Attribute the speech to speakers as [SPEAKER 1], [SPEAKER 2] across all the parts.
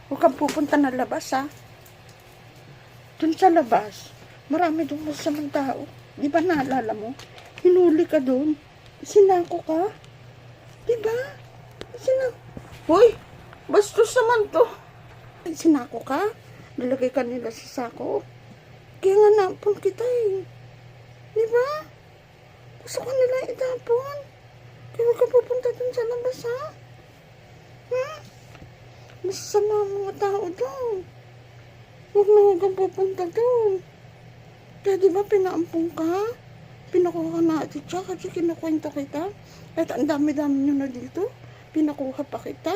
[SPEAKER 1] Huwag kang pupunta na labas, ha? Dun sa labas, marami doon masamang tao. Di ba naalala mo? Hinuli ka doon. Sinako ka. Di ba? Hoy! Bastos naman to. Sinako ka? Nilagay ka nila sa sako? Kaya nga naapon kita eh. Di ba? Gusto ka nila itapon. Kaya huwag ka pupunta dun sa labas, ha? Masasama ang mga tao doon. Huwag na huwag kang pupunta doon. Kaya di ba pinaampong ka? Pinakuha ka na ati siya kasi kinukwento kita. Kahit ang dami-dami nyo na dito, pinakuha pa kita.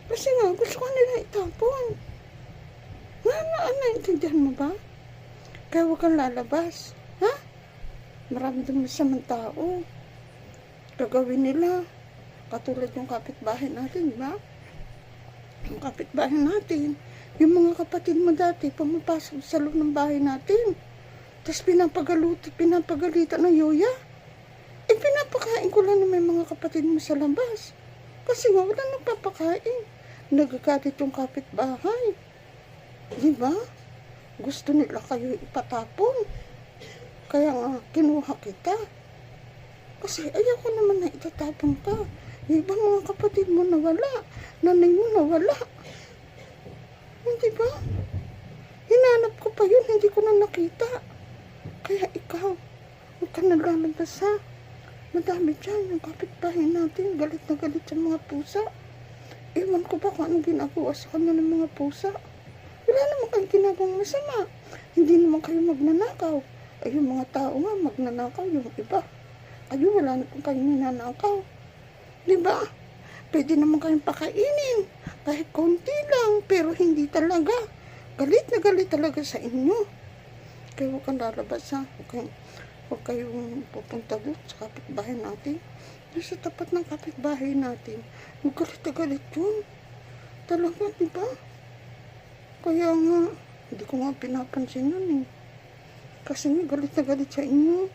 [SPEAKER 1] Kasi nga, gusto ka nila itapon. Naintindihan mo ba? Kaya huwag kang lalabas. Ha? Marami doon masamang tao. Gagawin nila. Katulad yung kapitbahay natin, di ba? Yung kapitbahay natin, yung mga kapatid mo dati, pumapasok sa loob ng bahay natin. Tapos pinapagalitan ng yoya. Pinapakain ko lang na may mga kapatid mo sa labas. Kasi nga, wala nagpapakain. Nagagalit yung kapitbahay. Di ba? Gusto nila kayo ipatapon. Kaya nga, kinuha kita. Kasi ayaw ko naman na itatapon ka. Yung ibang mga kapatid mo nawala. Nanay mo nawala. Hindi ba? Hinanap ko pa yun, hindi ko na nakita. Kaya ikaw, huwag ka nalalabas, ha? Madami dyan, yung kapitbahay natin, galit na galit sa mga pusa. Ewan ko ba kung anong ginagawa sa kanya ng mga pusa. Wala naman kayong ginagawang masama. Hindi naman kayo magnanakaw. Ay, yung mga tao nga, magnanakaw yung iba. Kayo, wala naman kayong ninanakaw. Diba? Pwede naman kayong pakainin. Kahit konti lang, pero hindi talaga. Galit na galit talaga sa inyo. Kaya huwag kang lalabas, ha? Huwag kayong pupunta doon sa kapitbahay natin. Doon sa tapat ng kapitbahay natin. Galit na galit yun. Talaga, diba? Kaya nga, hindi ko nga pinapansin yun eh. Kasi nga, galit na galit sa inyo.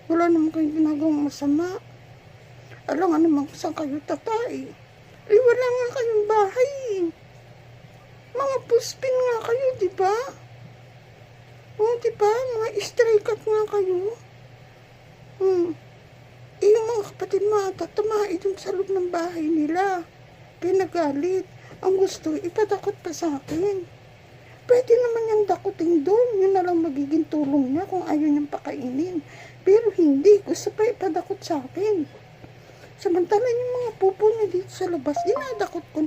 [SPEAKER 1] Wala naman kayong ginagawang masama. Alam nga naman kung saan kayo tatay. Eh, wala nga kayong bahay. Mga puspin nga kayo, di ba? O, di ba? Mga stray cat nga kayo. Eh, yung mga kapatid mo, tatamai dun sa loob ng bahay nila. Pinagalit. Ang gusto, ipadakot pa sa akin. Pwede naman yung dakutin doon. Yun na lang magiging tulong niya kung ayaw niyang pakainin. Pero hindi. Gusto pa ipadakot sa akin. Samantala yung mga pupo niya dito sa labas, dinadakot ko.